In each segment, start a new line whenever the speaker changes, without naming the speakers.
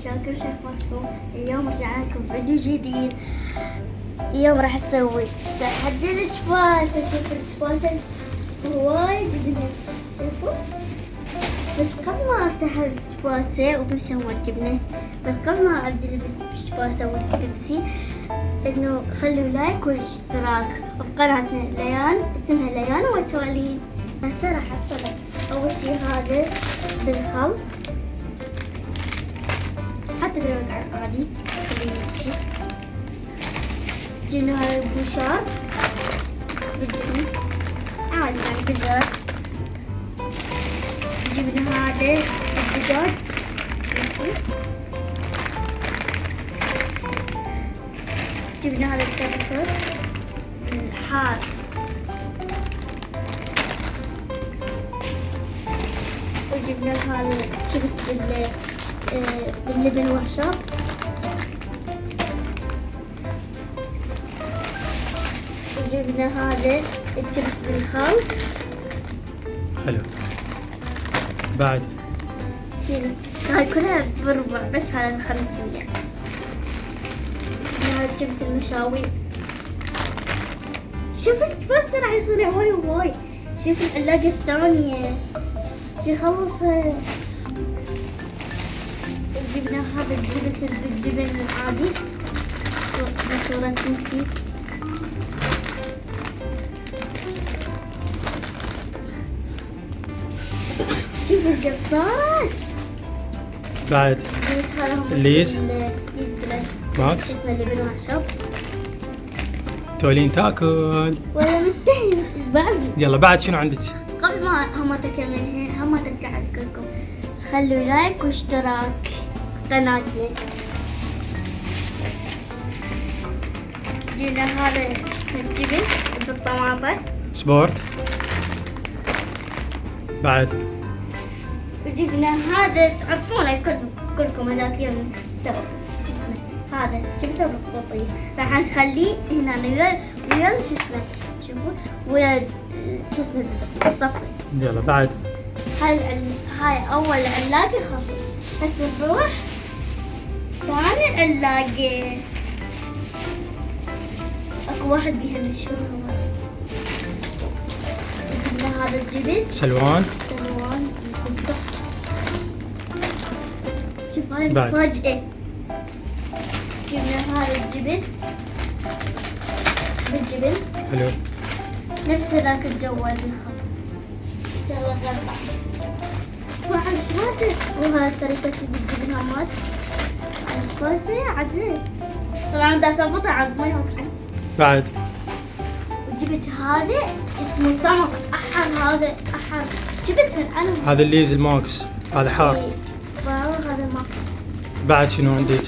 شلونكم شخباركم؟ اليوم رجعنا لكم فيديو جديد. اليوم راح اسوي تحدي الشباسة. شوفوا الشباسة وايد جبنة، شوفوا. بس قبل ما افتح الشباسة وبيبسي هو الجبنة، بس قبل ما ابدي الشباسة والبيبسي انه خلوا لايك واشتراك بقناتنا ليان، اسمها ليان وتولين. هسه راح احط اول شي هذا بالخل، حتى لو قاعد عادي خليه يمشي. جبنا هذا البوشار بالجبن عادي يعني بالزر. جبنا هذا الدجاج، جبنا هذا الكرفس الحار، وجبنا هذا الشيبس باللبن وعشاب، وجبنا هذا الشيبس بالخل.
حلو. بعد
هاي كلها بربع، بس هذا 500. جبنا هذا الشيبس المشاوي. شوف الشيبس راح يصير واي. شوف العلاقة الثانية شي خلصها. جبنا هذا الجبس بالجبن العادي بصورة ميسي. شوف القصات.
بعد الليز
بلاش
ماكس
اسمه لبن وعشب.
تولين تاكل
ولا متهم اسبابي.
يلا بعد شنو عندك؟
قبل ما هم تكمل هم ترجع لكم، خلوا لايك واشتراك قناتنا. جينا هذا الجبن بالطماطم
سبورت. بعد
وجبنا هذا تعرفونه كلكم هذاك يوم سوا شو اسمه، هذا جبسه بالقطية. راح نخليه هنا ويا شو اسمه، شوفوا ويا شو اسمه صفي.
يلا بعد
هاي اول علاقة خفيف. هسه نروح ثاني علاقة. اكو واحد بيهم شو هو. جبنا هذا الجبس
سلوان.
شوف هاي مفاجأة. جبنا هذا الجبس بالجبن.
حلو.
نفس هذاك الجوال بالخط. سهلة غربة. وعلى الشباسة وهذا طريقة بالجبن هامات. على الشباسة عزيز. طبعا دا صبطها على المي وطعم.
بعد
وجبت هذا اسمه سمك أحر. هذا أحر جبت من علم.
هذا الليز الماكس، هذا حار.
إيه. هذا ماكس.
بعد شنو عندك؟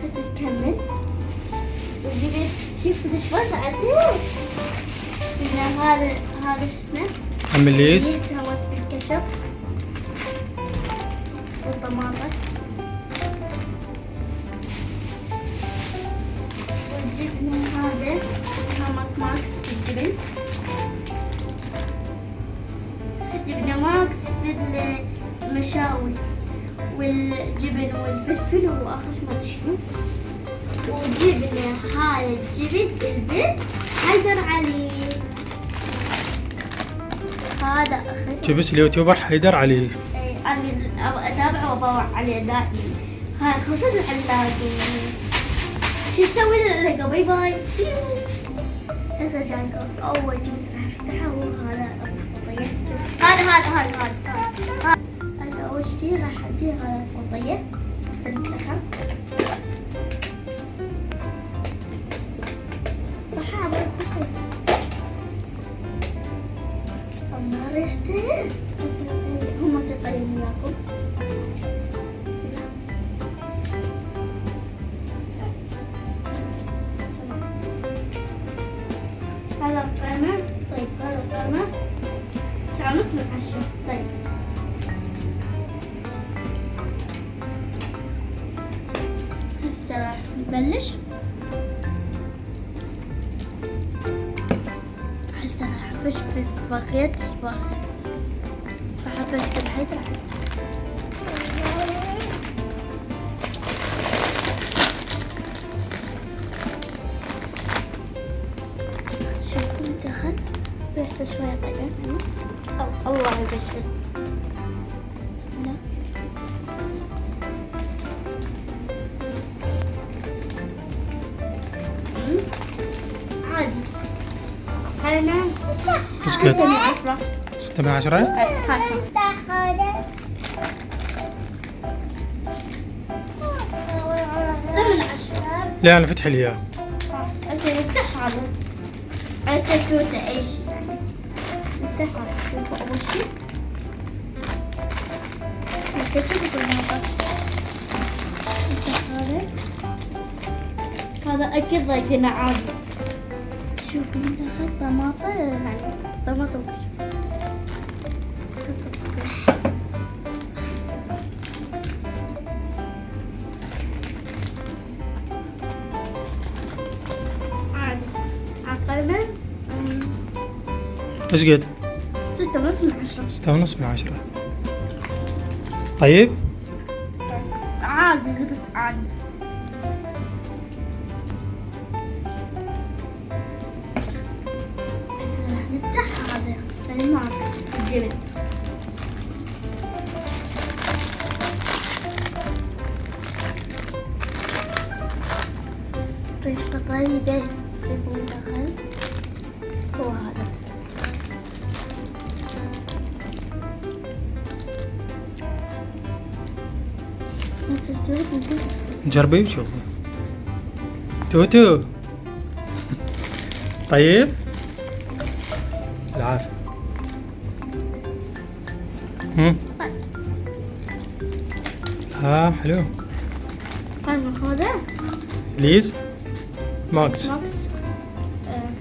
هسه نكمل. وجبت شوف الشباسة عزيز. هذا شو اسمه؟
هم الليز.
همت بالكشف والطماطم. وجبنا هذا همت ماكس بالجبن. جبنا ماكس بالمشاوي والجبن والفلفل واخر ما شنو. وجبنا هذا الجبس البن حيدر علي. هذا اخر
جبس اليوتيوبر حيدر علي.
انا اتابعه وابوع عليه دائما. هاي خلصت العلاقة. شو نسوي للعلاقة؟ باي باي. هسه جايكم اول جبس راح افتحه هو هذا القطية. هذا اول شي راح اديه هذا القطية. هسه نفتحها. راح اعمل بشوي. الله ريحته. هم تطيبون وياكم. هذا القائمة. طيب هذا القائمة 9.5 من 10. طيب هسه راح نبلش. هسه راح بش في باقيات باقي. راح أبش حيدر. شوفوا دخل ريحته شوية طيبة. الله يبشر. بسم الله. عادي. أنا
6 من 10. لا أنا فتح لي إياه.
أنت افتح هذا. أنت كوتا أي شيء يعني. افتح هذا. شوفوا أول شيء. كتب هذا. افتح هذا. هذا أكيد ضايقنا عادي. شوفوا من داخل طماطة يعني طماطة وكذا. عادي. عقلنا
إيش قد؟
6.5 من 10.
6.5 من 10. طيب.
عادي بس عادي. بس راح نفتح هذا يعني معك الجبن. ريحته طيبة يكون داخل. هو هذا. بس الجبن ممكن
جربي وشوفي. توتو. طيب. العافية. حلو.
هذا
ليز ماكس.
ماكس.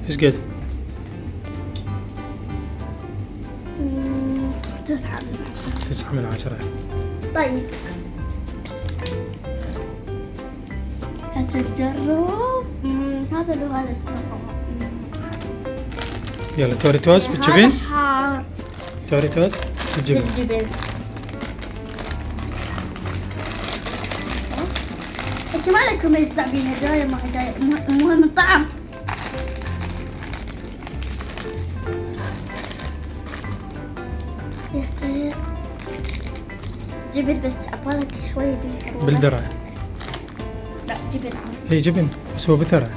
ايش قد؟
9 من 10.
9 من 10.
طيب هتجرب هذا لو هذا
يلا توريتوز بالجبن.
هذا حار
توريتوز بالجبن.
بالجبن. انت ما لكم يتزع بين هدايا ما هدايا المهم الطعم. يحتاج جبن بس أبغالك شوية بيها.
بالذرة.
لا جبن عادي.
هي جبن بس هو بذرة.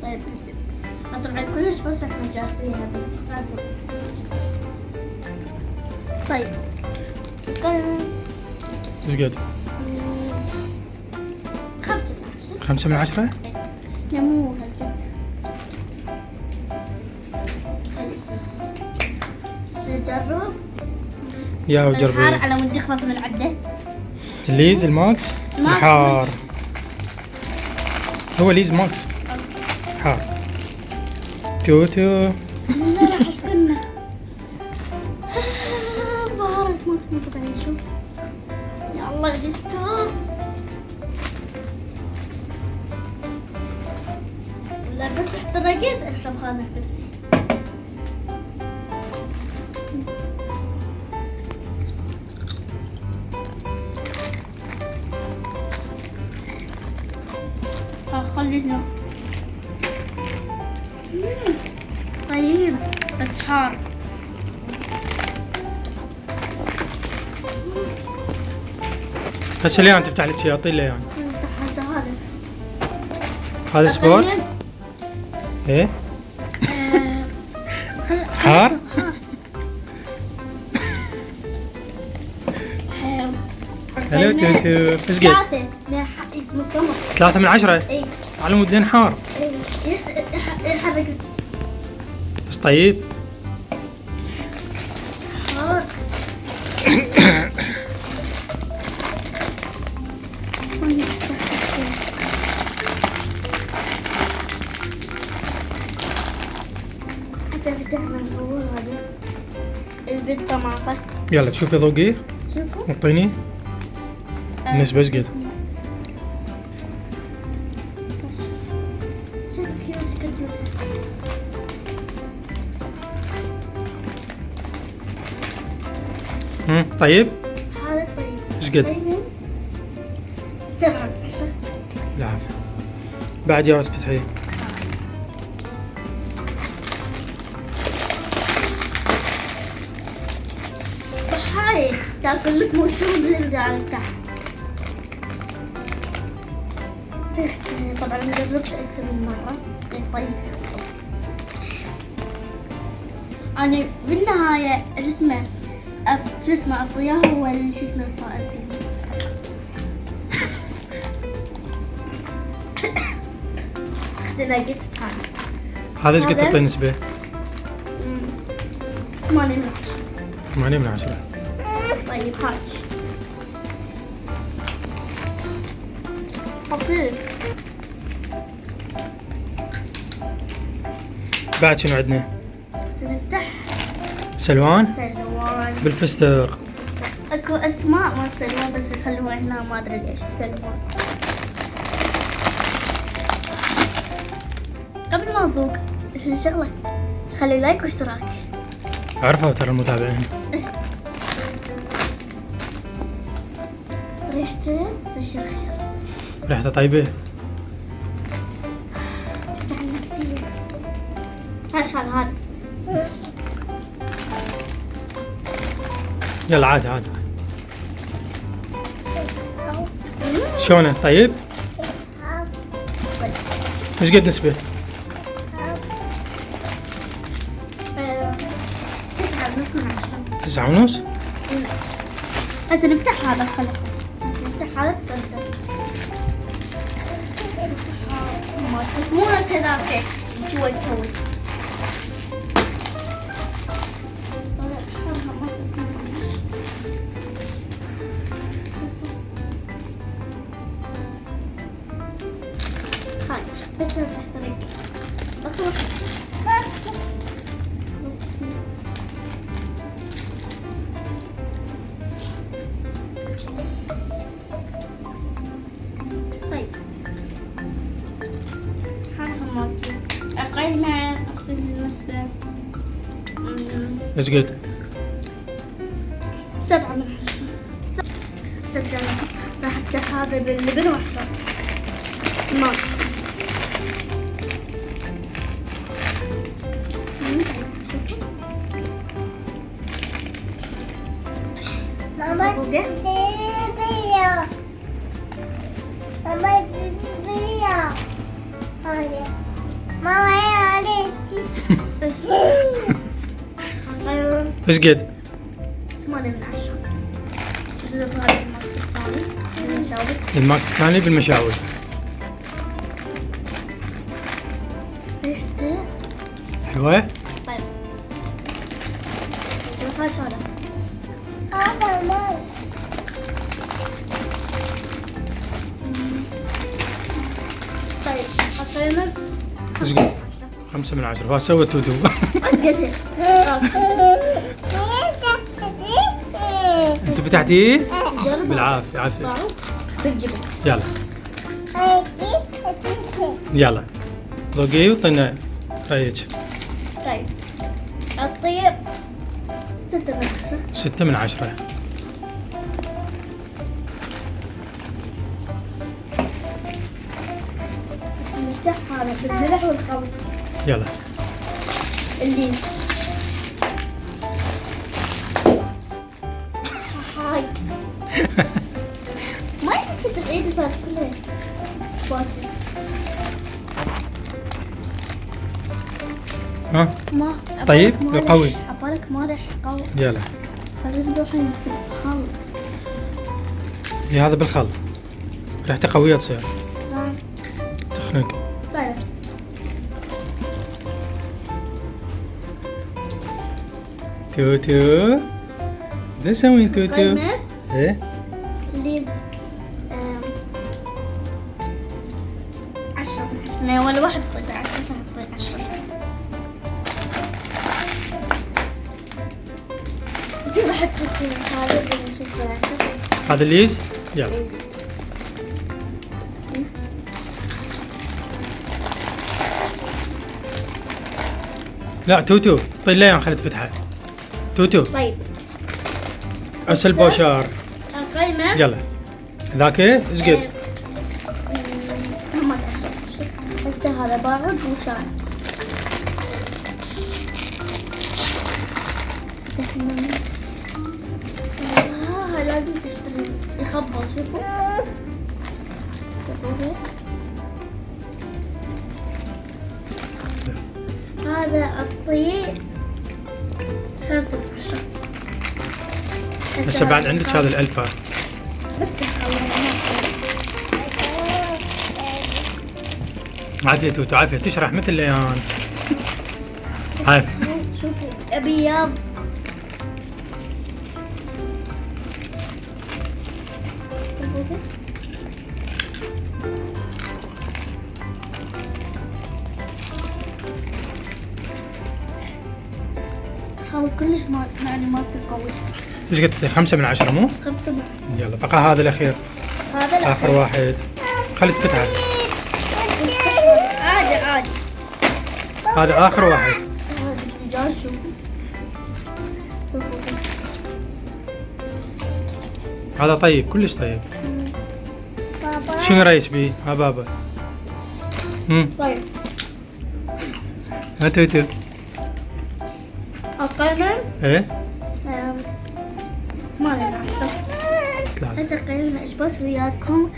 طيب طبعا كلش بس احنا جاربينها بس لازم. طيب
ايش قد؟ 5 من 10.
لا مو هالقد. نجرب.
يا
الحار
وجربي.
على مود يخلص من عده.
ليز الماكس الحار. هو ليز ماكس حار. توتو.
بسم الله راح اشكرنا. بهارات ما تموت بعدين شوف. يا الله يستر. لا بس احترقت اشرب هذا البيبسي. خلينا. طيب بس حار.
هسه اليوم تفتح لك شيء اعطيه له يعني.
هذا
هذا سبورت. ايه حار. هلو توتو. ايش قد؟
3 اسمه سمر.
3 من 10.
اي
على مود لين حار.
يحرك
بس طيب.
حار. حتى فتحنا من اول هذا البيض طماطة.
يلا تشوفي ذوقيه.
شوفوا
اعطيني. النسبة ايش قد؟
شوف كذا ايش قد
طيب
هذا طيب.
ايش قد؟
7 من 10.
العافية. بعد يا فتحي.
هاي تاكل لك موشون بنرجع لتحت. طبعا انا جربت اكثر من مرة. طيب انا بالنهاية شو اسمه اعطياه هو شو اسمه الفائز. اخذنا قلت
هذا ايش قد تعطي نسبة؟
8 من 10.
8 من 10.
طيب هاتش حطيك.
بعد شنو عندنا؟
سنفتح
سلوان
سلوان.
بالفستق.
اكو اسماء ما سلوان بس يخلوها هنا ما ادري ليش سلوان. قبل ما اذوق بس شغله خلي لايك واشتراك.
عرفوا ترى المتابعين.
ريحته بشر خير.
ريحته طيبة.
تفتح النفسية. هذا
يلا عادي عادي. شلونه طيب؟ ايش قد نسبة؟ 9 ونص.
لا انت نفتح هذا خلك نفتح هذا بس مو نفس هذاك شوي تسوي. بس لا تحترق. اخلص. طيب حرماتي أقلنا أقل النسبة
ايش قد؟
7 من 10. راح أفتح هذا باللبن وأحشر ماكس.
ماما بيبيا ماما بيبيا هاي ماما يا ليسي
ايش قد؟
8 من 10. نزلت هذا الماكس الثاني بالمشاوي.
الماكس الثاني بالمشاوي.
ريحته
حلوة؟
طيب هذا هذا
هذا ماي
طيب حطينا
ايش قد؟ 5 من 10. فات سوى توتو.
قدها.
انت فتحتيه؟
جرب
بالعافية عافية.
بالجبن.
يلا يلا ذوقيه وطينا رأيك.
طيب الطيب 6 من 10.
6 من 10.
بس نفتح هذا بالملح والخل.
يلا
اللي هاي ما يمكن تعيد صار كله باسل.
ها
ما
طيب،
عبالك مالح.
قوي.
عبالك مالح قوي.
يلا
خلينا نروح نمسك خل.
هذا بالخل ريحته قوية تصير تخنق.
طيب
توتو ايش تسوي توتو؟
قيمة
ايه
اللي 10 من 10 لا ولا واحد حطيت 10 فحطيت 10. في واحد حطيت هذا اللي شو اسمه
هذا الليز يلا. لا توتو طيب ليه خليت فتحة توتو
طيب
ارسل بوشار.
القائمة
يلا ذاك اسقط.
هسه هذا باعد وشاي. لازم تشتري يخبص. شوفوا هذا الطيق 15.
هسه بعد عندك هذا الألفا.
بس
عافية توتو عافية تشرح مثل ليان. عافية.
شوفوا أبيض. خلاص كلش معلومات قوية.
ايش قلت 5 من 10 مو؟
5.
يلا بقى هذا الأخير
هذا لا.
آخر واحد. خلي تفتحه.
عادي.
هذا آخر واحد.
هذا الدجاج شوفوا.
هذا طيب كلش طيب.
بابا
شنو رأيك بيه؟ ها بابا.
طيب
ها توتو.
القائمة
ايه؟
ما لنا 10.
لا.
هسه قيمنا ايش بس وياكم،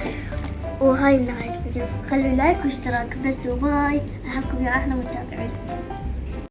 وهاي نهاية الفيديو. خلوا لايك واشتراك بس، وباي. احبكم يا احلى متابعين.